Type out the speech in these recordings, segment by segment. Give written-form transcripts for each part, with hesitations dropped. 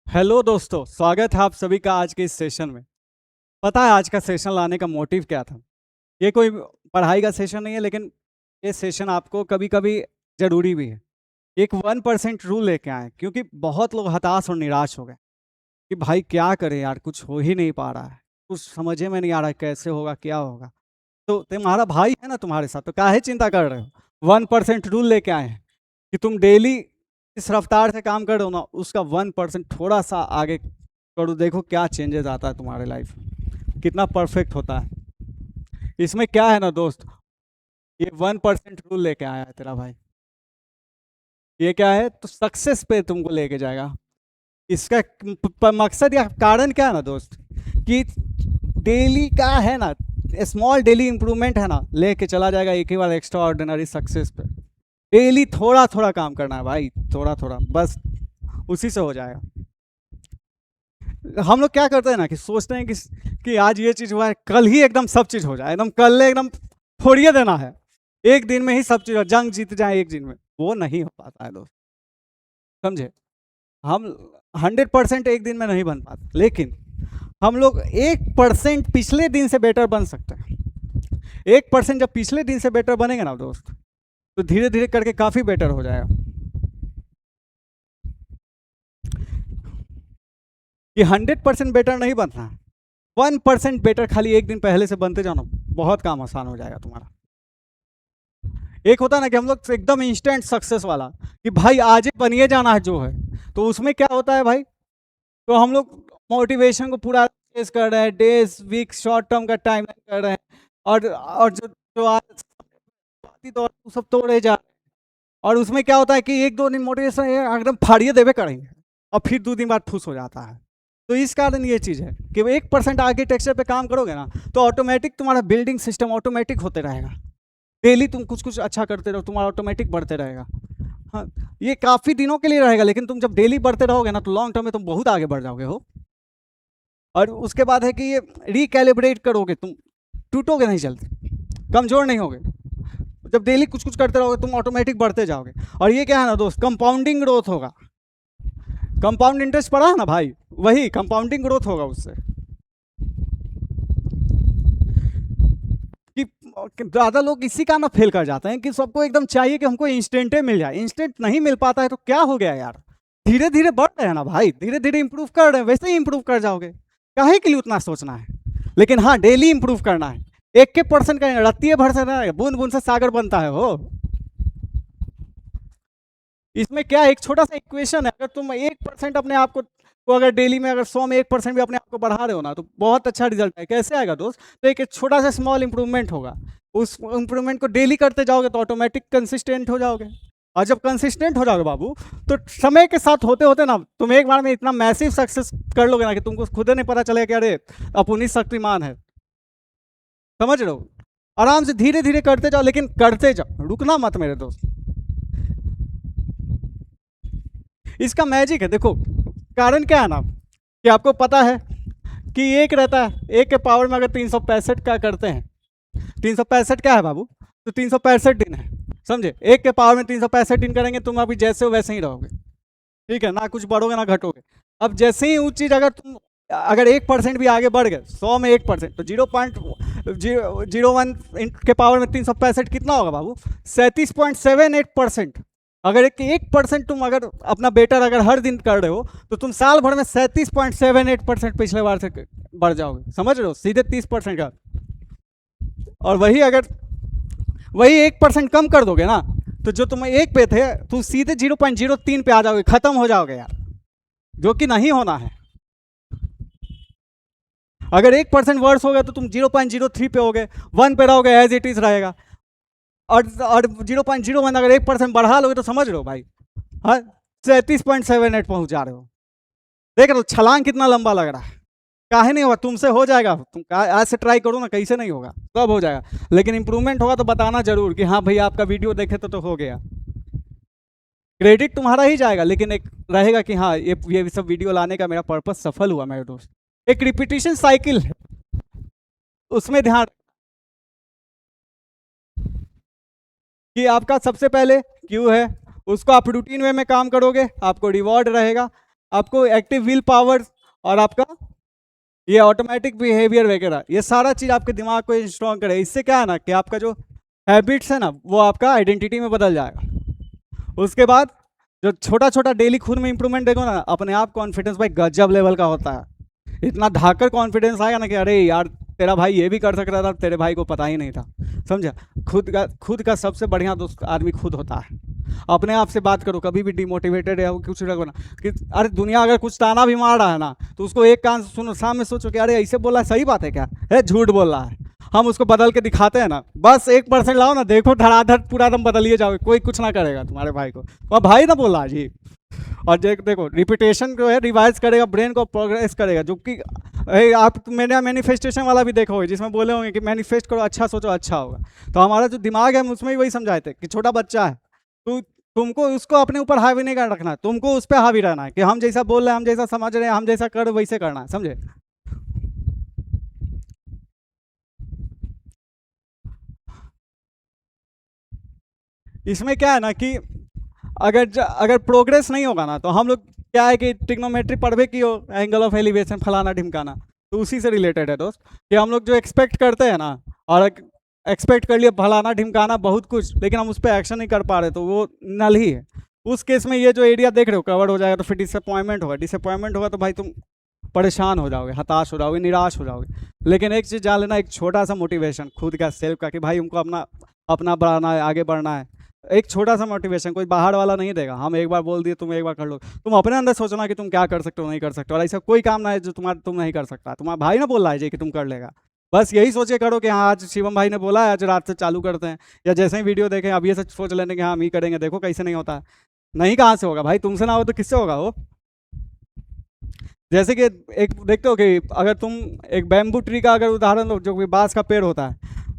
Hello दोस्तों, स्वागत है आप सभी का आज के इस सेशन में। पता है आज का सेशन लाने का मोटिव क्या था? ये कोई पढ़ाई का सेशन नहीं है, लेकिन ये सेशन आपको कभी कभी ज़रूरी भी है। एक 1% रूल लेके आए, क्योंकि बहुत लोग हताश और निराश हो गए कि भाई क्या करें यार, कुछ हो ही नहीं पा रहा है, कुछ समझ में नहीं आ रहा है कैसे होगा क्या होगा। तो तुम्हारा भाई है ना तुम्हारे साथ, तो काहे चिंता कर रहे हो? 1% रूल लेके आए हैं कि तुम डेली इस रफ्तार से काम कर रहे हो ना, उसका 1% थोड़ा सा आगे करो, देखो क्या चेंजेस आता है तुम्हारे लाइफ में, कितना परफेक्ट होता है। इसमें क्या है ना दोस्त, ये 1% रूल लेके आया है तेरा भाई। ये क्या है, तो सक्सेस पे तुमको लेके जाएगा। इसका मकसद या कारण क्या है ना दोस्त, कि डेली का है ना, स्मॉल डेली इंप्रूवमेंट है ना, लेके चला जाएगा एक ही बार एक्स्ट्रा ऑर्डिनरी सक्सेस पे। डेली थोड़ा थोड़ा काम करना है भाई, थोड़ा थोड़ा बस, उसी से हो जाएगा। हम लोग क्या करते हैं ना, कि सोचते हैं कि आज ये चीज़ हुआ है, कल ही एकदम सब चीज़ हो जाए, एकदम कल एकदम फोड़िए देना है, एक दिन में ही सब चीज़ जंग जीत जाए एक दिन में। वो नहीं हो पाता है दोस्त, समझे? हम 100% एक दिन में नहीं बन पाते, लेकिन हम लोग 1% पिछले दिन से बेटर बन सकते हैं। 1% जब पिछले दिन से बेटर बनेंगे ना दोस्त, तो धीरे धीरे करके काफ़ी बेटर हो जाएगा। कि 100% बेटर नहीं बनना है, 1% बेटर खाली एक दिन पहले से बनते जाओ ना, बहुत काम आसान हो जाएगा तुम्हारा। एक होता है ना कि हम लोग एकदम इंस्टेंट सक्सेस वाला, कि भाई आज ही बनिए जाना है जो है, तो उसमें क्या होता है भाई, तो हम लोग मोटिवेशन को पूरा चेस कर रहे हैं, डेज वीक शॉर्ट टर्म का टाइम कर रहे हैं, और जो जो आज दौर सब तोड़े जा रहे हैं। और उसमें क्या होता है कि एक दो दिन मोटिवेशन एकदम फाड़िए देवे करेंगे, और फिर 2 दिन बाद ठूस हो जाता है। तो इस कारण ये चीज़ है कि 1% आर्किटेक्चर पे काम करोगे ना, तो ऑटोमेटिक तुम्हारा बिल्डिंग सिस्टम ऑटोमेटिक होते रहेगा। डेली तुम कुछ कुछ अच्छा करते रहो, तुम्हारा ऑटोमेटिक बढ़ते रहेगा। हाँ, ये काफ़ी दिनों के लिए रहेगा, लेकिन तुम जब डेली बढ़ते रहोगे ना, तो लॉन्ग टर्म में तुम बहुत आगे बढ़ जाओगे हो। और उसके बाद है कि ये रिकैलिब्रेट करोगे तुम, टूटोगे नहीं जल्दी, कमज़ोर नहीं होगे। जब डेली कुछ कुछ करते रहोगे, तुम ऑटोमेटिक बढ़ते जाओगे। और ये क्या है ना दोस्त, कंपाउंडिंग ग्रोथ होगा। कंपाउंड इंटरेस्ट पड़ा है ना भाई, वही कंपाउंडिंग ग्रोथ होगा उससे। कि ज़्यादा लोग इसी का ना फेल कर जाते हैं, कि सबको एकदम चाहिए कि हमको इंस्टेंटे मिल जाए। इंस्टेंट नहीं मिल पाता है तो क्या हो गया यार, धीरे धीरे बढ़ रहे हैं ना भाई, धीरे धीरे इंप्रूव कर रहे हैं, वैसे ही इंप्रूव कर जाओगे। काहे के लिए उतना सोचना है? लेकिन हाँ, डेली इंप्रूव करना है। एक के परसेंट का रत्ती भर से, बूंद बूंद से सागर बनता है हो। इसमें क्या है, एक छोटा सा इक्वेशन है, अगर तुम 1% अपने आप को अगर डेली में अगर 100 में 1% भी अपने आप को बढ़ा रहे हो ना, तो बहुत अच्छा रिजल्ट है। कैसे आएगा दोस्त? तो एक छोटा सा स्मॉल इंप्रूवमेंट होगा, उस इंप्रूवमेंट को डेली करते जाओगे तो ऑटोमेटिक कंसिस्टेंट हो जाओगे। और जब कंसिस्टेंट हो जाओगे बाबू, तो समय के साथ होते होते ना, तुम एक बार में इतना मैसिव सक्सेस कर लोगे ना, कि तुमको खुद नहीं पता चलेगा कि अरे अपुनी शक्तिमान है। समझ रहे हो? आराम से धीरे धीरे करते जाओ, लेकिन करते जाओ, रुकना मत मेरे दोस्त। इसका मैजिक है, देखो कारण क्या है ना, कि आपको पता है कि एक रहता है, एक के पावर में अगर 365 का करते हैं, 365 क्या है बाबू, तो 365 दिन है। समझे? एक के पावर में 365 दिन करेंगे, तुम अभी जैसे हो वैसे ही रहोगे। ठीक है ना, कुछ बढ़ोगे ना घटोगे। अब जैसे ही वो चीज़ अगर तुम अगर 1% भी आगे बढ़ गए, 100 में 1%, तो 0.01 के पावर में 365 कितना होगा बाबू? 37.78%। अगर 1% तुम अगर अपना बेटर अगर हर दिन कर रहे हो, तो तुम साल भर में 37.78% पिछले बार से बढ़ जाओगे। समझ रहे हो? सीधे 30% का। और वही 1% कम कर दोगे ना, तो जो तुम एक पे थे, तुम सीधे 0.03 पे आ जाओगे, खत्म हो जाओगे यार, जो कि नहीं होना है। अगर 1% वर्स हो गया, तो तुम 0.03 पे हो गए, 1 पे रहोगे, एज इट इज रहेगा। और 0.01 अगर 1% बढ़ा लोगे, तो समझ लो भाई, हाँ, 37.78 पहुंच जा रहे हो। देख रहे हो छलांग कितना लंबा लग रहा है? काहे नहीं होगा, तुमसे हो जाएगा। तुम आज से ट्राई करो ना, कैसे नहीं होगा, सब हो जाएगा। लेकिन इंप्रूवमेंट होगा तो बताना जरूर कि हाँ भाई आपका वीडियो देखे तो हो गया। क्रेडिट तुम्हारा ही जाएगा, लेकिन एक रहेगा कि हाँ ये सब वीडियो लाने का मेरा पर्पस सफल हुआ मेरे दोस्त। एक रिपीटिशन साइकिल है, उसमें ध्यान कि आपका सबसे पहले क्यू है, उसको आप रूटीन वे में काम करोगे, आपको रिवॉर्ड रहेगा। आपको एक्टिव विल पावर और आपका ये ऑटोमेटिक बिहेवियर वगैरह, ये सारा चीज़ आपके दिमाग को स्ट्रॉन्ग करे। इससे क्या है ना कि आपका जो हैबिट्स है ना वो आपका आइडेंटिटी में बदल जाएगा। उसके बाद जो छोटा छोटा डेली खुद में इंप्रूवमेंट देखो ना, अपने आप कॉन्फिडेंस भाई गजब लेवल का होता है। इतना धाकर कॉन्फिडेंस आएगा ना कि अरे यार तेरा भाई ये भी कर सकता था, तेरे भाई को पता ही नहीं था। समझा? खुद का सबसे बढ़िया दोस्त आदमी खुद होता है। अपने आप से बात करो, कभी भी डिमोटिवेटेड या कुछ रखो ना कि अरे दुनिया अगर कुछ ताना भी मार रहा है ना तो उसको एक कान से सुनो, सामने सोचो कि अरे ऐसे बोला है, सही बात है क्या है, झूठ बोल रहा है। हम उसको बदल के दिखाते हैं ना, बस 1% लाओ ना, देखो धड़ाधड़ पूरा दम बदलिए जाओ, कोई कुछ ना करेगा तुम्हारे भाई को, वह भाई ना बोला जी। और देखो रिपीटेशन जो है रिवाइज करेगा, ब्रेन को प्रोग्रेस करेगा। जो कि आप मैंने मैनिफेस्टेशन वाला भी देखा होगा जिसमें बोले होंगे कि मैनिफेस्ट करो, अच्छा सोचो अच्छा होगा। तो हमारा जो दिमाग है उसमें भी वही समझाए थे कि छोटा बच्चा है, तो तुमको उसको अपने ऊपर हावी नहीं कर रखना, तुमको उस पर हावी रहना है कि हम जैसा बोल रहे हैं, हम जैसा समझ रहे हैं, हम जैसा कर वैसे करना है। समझे? इसमें क्या है ना कि अगर प्रोग्रेस नहीं होगा ना तो हम लोग क्या है कि ट्रिग्नोमेट्री पढ़वे की हो, एंगल ऑफ एलिवेशन फलाना ढिमकाना, तो उसी से रिलेटेड है दोस्त। कि हम लोग जो एक्सपेक्ट करते हैं ना, और एक्सपेक्ट कर लिए फलाना ढिमकाना बहुत कुछ, लेकिन हम उस पर एक्शन नहीं कर पा रहे, तो वो नल ही है। उस केस में ये जो एरिया देख रहे हो कवर हो जाएगा, तो फिर डिसअपॉइंटमेंट होगा तो भाई तुम परेशान हो जाओगे, हताश हो जाओगे, निराश हो जाओगे। लेकिन एक चीज़ जान लेना, एक छोटा सा मोटिवेशन खुद का सेल्फ का कि भाई उनको अपना अपना बढ़ाना है, आगे बढ़ना है। एक छोटा सा मोटिवेशन कोई बाहर वाला नहीं देगा, हम एक बार बोल दिए तुम एक बार कर लो। तुम अपने अंदर सोचना कि तुम क्या कर सकते हो नहीं कर सकते, और ऐसा कोई काम ना है जो तुम नहीं कर सकता। तुम्हारा भाई ना बोल रहा है जी कि तुम कर लेगा, बस यही सोचे करो कि हाँ आज शिवम भाई ने बोला है, आज रात से चालू करते हैं, या जैसे ही वीडियो देखें अब ये सच सोच लेने कि हाँ हम ही करेंगे, देखो कैसे नहीं होता है। नहीं, कहाँ से होगा भाई, तुमसे ना हो तो किससे होगा वो। जैसे कि एक देखते हो कि अगर तुम एक बैम्बू ट्री का अगर उदाहरण लो, जो कि बांस का पेड़ होता है,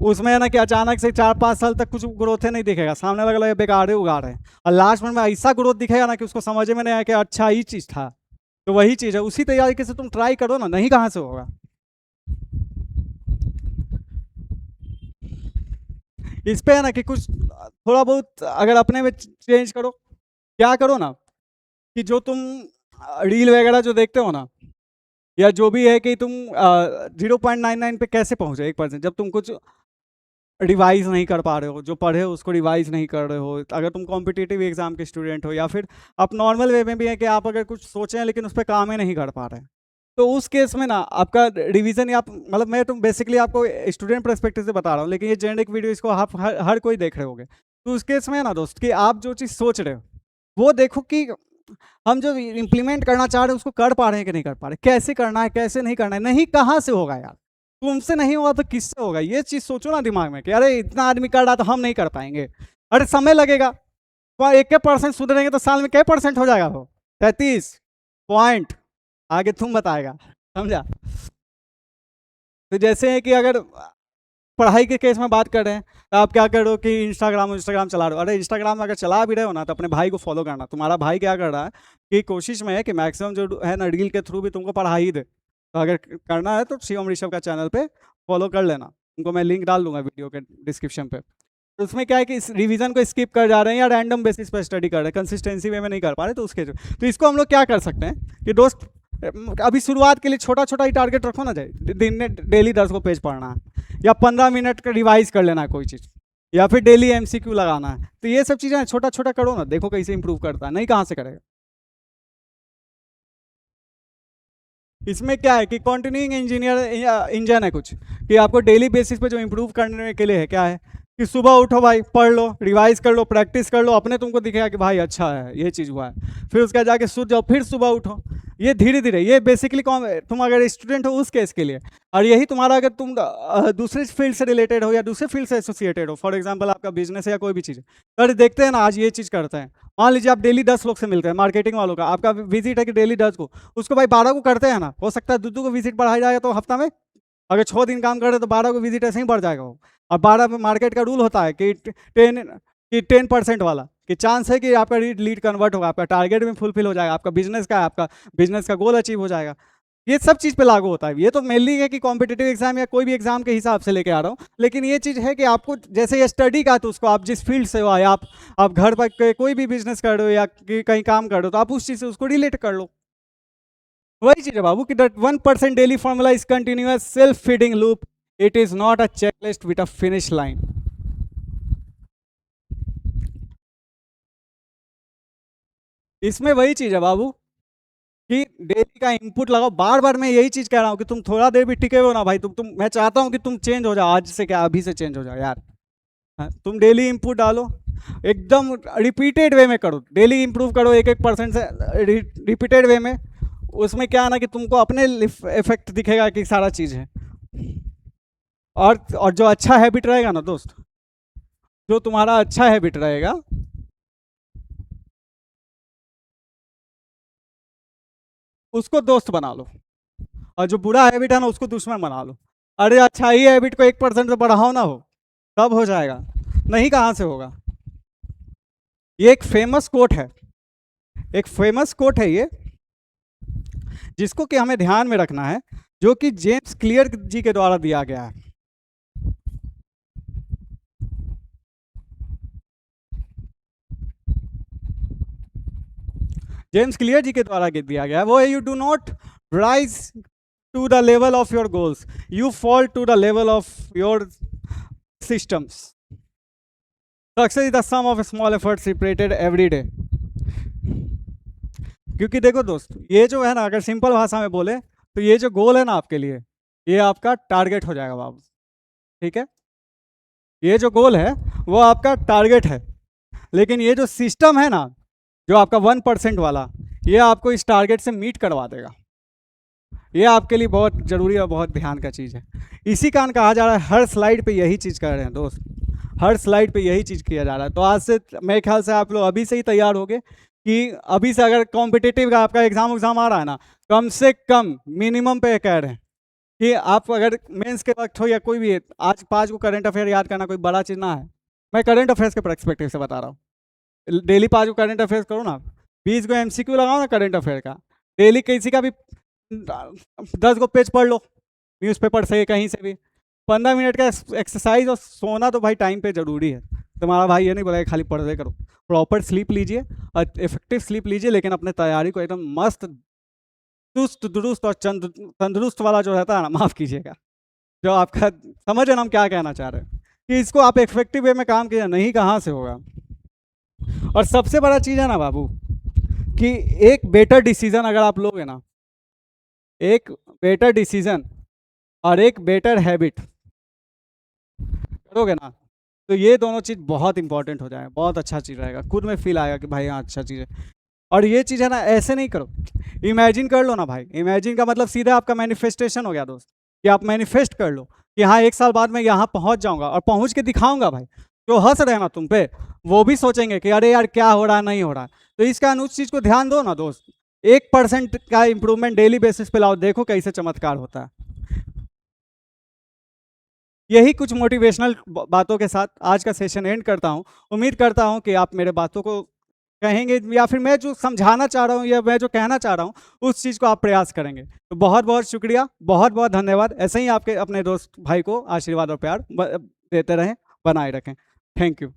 उसमें है ना कि अचानक से 4-5 साल तक कुछ ग्रोथ नहीं दिखेगा, सामने वाला ये बेकार उगा रहे हैं, और लास्ट में ऐसा ग्रोथ दिखेगा ना कि उसको समझ में नहीं आया कि अच्छा ही चीज़ था। तो वही चीज़ है, उसी तरीके से तुम ट्राई करो ना, नहीं कहाँ से होगा। इस पे है ना कि कुछ थोड़ा बहुत अगर अपने में चेंज करो, क्या करो ना कि जो तुम रील वगैरह जो देखते हो ना, या जो भी है कि तुम 0.99 पे कैसे पहुंचे 1%, जब तुम कुछ रिवाइज नहीं कर पा रहे हो, जो पढ़े हो उसको रिवाइज नहीं कर रहे हो, अगर तुम कॉम्पिटिटिव एग्जाम के स्टूडेंट हो, या फिर आप नॉर्मल वे में भी है कि आप अगर कुछ सोचे हैं लेकिन उस पर काम ही नहीं कर पा रहे हैं, तो उस केस में ना आपका रिवीजन, या मतलब मैं तुम बेसिकली आपको स्टूडेंट परस्पेक्टिव से बता रहा हूँ, लेकिन ये जेनेरिक वीडियो इसको आप हर कोई देख रहे होगे। तो उस केस में ना दोस्त कि आप जो चीज़ सोच रहे हो वो देखो कि हम जो इम्प्लीमेंट करना चाह रहे हैं उसको कर पा रहे हैं कि नहीं कर पा रहे, कैसे करना है कैसे नहीं करना है, नहीं कहाँ से होगा यार, तुमसे नहीं होगा तो किससे होगा। ये चीज़ सोचो ना दिमाग में कि अरे इतना आदमी कर रहा तो हम नहीं कर पाएंगे, अरे समय लगेगा, तो 1% सुधरेंगे तो साल में क्या % हो जाएगा वो, 33 पॉइंट, आगे तुम बताएगा। समझा? तो जैसे है कि अगर पढ़ाई के केस में बात कर रहे हैं तो आप क्या कर रहे हो कि इंस्टाग्राम चला रहे हो, अरे इंस्टाग्राम अगर चला भी रहे हो ना तो अपने भाई को फॉलो करना। तुम्हारा भाई क्या कर रहा है कि कोशिश में है कि मैक्सिमम जो है ना रील के थ्रू भी तुमको पढ़ा ही दे, तो अगर करना है तो शिवम ऋषभ का चैनल पे फॉलो कर लेना, उनको मैं लिंक डाल दूंगा वीडियो के डिस्क्रिप्शन पे। तो उसमें क्या है कि इस रिवीजन को स्किप कर जा रहे हैं या रैंडम बेसिस पर स्टडी कर रहे हैं, कंसिस्टेंसी वे में नहीं कर पा रहे, तो उसके तो इसको हम लोग क्या कर सकते हैं कि दोस्त अभी शुरुआत के लिए छोटा छोटा ही टारगेट रखो ना, जाए दिन में डेली 10 को पेज पढ़ना है, या 15 मिनट का रिवाइज कर लेना है कोई चीज़, या फिर डेली एमसीक्यू लगाना है। तो ये सब चीज़ें छोटा छोटा करो ना, देखो कैसे इंप्रूव करता है, नहीं कहाँ से करेगा। इसमें क्या है कि कंटिन्यूइंग इंजीनियर इंजन है कुछ, कि आपको डेली बेसिस पे जो इंप्रूव करने के लिए है क्या है कि सुबह उठो भाई, पढ़ लो, रिवाइज कर लो, प्रैक्टिस कर लो, अपने तुमको दिखेगा कि भाई अच्छा है ये चीज़ हुआ है, फिर उसके बाद जाके सूझ जाओ, फिर सुबह उठो। ये धीरे धीरे, ये बेसिकली कौन, तुम अगर स्टूडेंट हो उस केस के लिए, और यही तुम्हारा अगर तुम दूसरे फील्ड से रिलेटेड हो या दूसरे फील्ड से एसोसिएटेड हो, फॉर एग्जाम्पल आपका बिजनेस है या कोई भी चीज़ है, अरे देखते हैं ना आज ये चीज़ करते हैं, मान लीजिए आप डेली 10 लोग से मिलते हैं, मार्केटिंग वालों का आपका विजिट है कि डेली 10 को, उसको भाई 12 को करते हैं ना, हो सकता है दो को विजिट बढ़ाया जाएगा तो हफ्ता में, अगर 6 दिन काम कर रहे तो 12 को विजिट ऐसे ही बढ़ जाएगा वो। और 12 में मार्केट का रूल होता है कि 10% वाला, कि चांस है कि आपका लीड कन्वर्ट होगा, आपका टारगेट भी फुलफिल हो जाएगा, आपका बिजनेस का है, आपका बिजनेस का गोल अचीव हो जाएगा। ये सब चीज़ पे लागू होता है। ये तो मेनली है कि कॉम्पिटिटिव एग्जाम या कोई भी एग्जाम के हिसाब से लेके आ रहा हूँ, लेकिन ये चीज़ है कि आपको जैसे ये स्टडी का, तो उसको आप जिस फील्ड से हो, या आप घर पर कोई भी बिजनेस कर रहे हो या कहीं काम कर रहे हो, तो आप उस चीज़ से उसको रिलेट कर लो। वही चीज है बाबू कि that 1% daily formula is continuous self feeding loop, it is not a checklist with a finish line. इसमें वही चीज है बाबू कि डेली का इनपुट लगाओ। बार बार मैं यही चीज कह रहा हूँ कि तुम थोड़ा देर भी टिके हो ना भाई, तुम मैं चाहता हूँ कि तुम चेंज हो जाओ आज से, क्या अभी से चेंज हो जाओ यार। हाँ, तुम डेली इनपुट डालो, एकदम रिपीटेड वे में करो, डेली इंप्रूव करो 1-1% से रिपीटेड वे में। उसमें क्या है ना कि तुमको अपने इफेक्ट दिखेगा कि सारा चीज़ है। और जो अच्छा हैबिट रहेगा ना दोस्त, जो तुम्हारा अच्छा हैबिट रहेगा, उसको दोस्त बना लो, और जो बुरा हैबिट है ना उसको दुश्मन बना लो। अरे अच्छा ही हैबिट को 1% से बढ़ाओ ना हो, तब हो जाएगा, नहीं कहाँ से होगा। ये एक फेमस कोट है, एक फेमस कोट है ये, जिसको कि हमें ध्यान में रखना है, जो कि जेम्स क्लियर जी के द्वारा दिया गया है। जेम्स क्लियर जी के द्वारा दिया गया है वो है, you do not rise to the level of your goals, you fall to the level of your systems. Success is the sum of small efforts repeated every day. क्योंकि देखो दोस्त, ये जो है ना, अगर सिंपल भाषा में बोले तो ये जो गोल है ना आपके लिए, ये आपका टारगेट हो जाएगा बाबू। ठीक है, ये जो गोल है वो आपका टारगेट है, लेकिन ये जो सिस्टम है ना, जो आपका 1% वाला, ये आपको इस टारगेट से मीट करवा देगा। ये आपके लिए बहुत जरूरी और बहुत ध्यान का चीज़ है। इसी कारण कहा जा रहा है, हर स्लाइड पे यही चीज़ कर रहे हैं दोस्त, हर स्लाइड पे यही चीज़ किया जा रहा है। तो आज से मेरे ख्याल से आप लोग अभी से ही तैयार हो गए कि अभी से अगर कॉम्पिटिटिव का आपका एग्जाम आ रहा है ना, कम से कम मिनिमम पे कह रहे हैं कि आप अगर मेंस के वक्त हो या कोई भी, आज 5 को करंट अफेयर याद करना कोई बड़ा चीज़ ना है। मैं करंट अफेयर्स के परस्पेक्टिव से बता रहा हूँ। डेली 5 को करंट अफेयर्स करो ना, 20 को MCQ लगाओ ना करंट अफेयर का, डेली किसी का भी 10 को पेज पढ़ लो न्यूज़पेपर से कहीं से भी, 15 मिनट का एक्सरसाइज, और सोना तो भाई टाइम पे ज़रूरी है। तुम्हारा भाई ये नहीं बोला खाली पढ़ करो, प्रॉपर स्लीप लीजिए और इफेक्टिव स्लीप लीजिए, लेकिन अपने तैयारी को एकदम मस्त चुस्त दुरुस्त और तंदुरुस्त वाला जो रहता है ना, माफ़ कीजिएगा, जो आपका समझ है ना हम क्या कहना चाह रहे हैं, कि इसको आप इफेक्टिव वे में काम कीजिए, नहीं कहाँ से होगा। और सबसे बड़ा चीज़ है ना बाबू कि एक बेटर डिसीजन अगर आप लोगे ना, एक बेटर डिसीजन और एक बेटर हैबिट करोगे ना, तो ये दोनों चीज़ बहुत इंपॉर्टेंट हो जाएगा, बहुत अच्छा चीज़ रहेगा, खुद में फील आएगा कि भाई हाँ अच्छा चीज़ है। और ये चीज़ है ना, ऐसे नहीं करो, इमेजिन कर लो ना भाई। इमेजिन का मतलब सीधा आपका मैनिफेस्टेशन हो गया दोस्त, कि आप मैनिफेस्ट कर लो कि हाँ 1 साल बाद मैं यहाँ पहुँच जाऊँगा और पहुँच के दिखाऊंगा भाई। जो हंस रहे हैं ना तुम पे, वो भी सोचेंगे कि अरे यार क्या हो रहा है, नहीं हो रहा है। तो इस कारण उस चीज़ को ध्यान दो ना दोस्त, 1% का इंप्रूवमेंट डेली बेसिस पे लाओ, देखो कैसे चमत्कार होता है। यही कुछ मोटिवेशनल बातों के साथ आज का सेशन एंड करता हूँ। उम्मीद करता हूँ कि आप मेरे बातों को कहेंगे, या फिर मैं जो समझाना चाह रहा हूँ या मैं जो कहना चाह रहा हूँ उस चीज़ को आप प्रयास करेंगे। तो बहुत बहुत शुक्रिया, बहुत बहुत धन्यवाद। ऐसे ही आपके अपने दोस्त भाई को आशीर्वाद और प्यार देते रहें, बनाए रखें। Thank you.